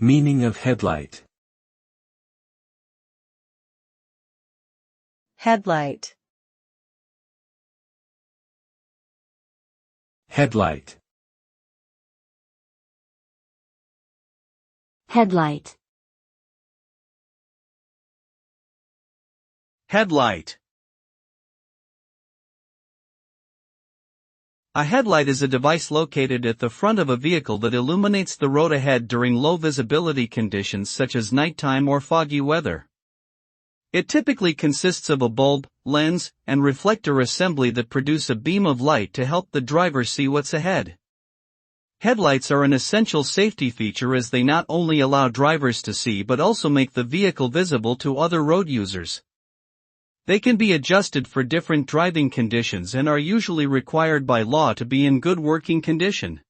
Meaning of headlight. Headlight. Headlight. Headlight. Headlight. A headlight is a device located at the front of a vehicle that illuminates the road ahead during low visibility conditions such as nighttime or foggy weather. It typically consists of a bulb, lens, and reflector assembly that produce a beam of light to help the driver see what's ahead. Headlights are an essential safety feature as they not only allow drivers to see but also make the vehicle visible to other road users. They can be adjusted for different driving conditions and are usually required by law to be in good working condition.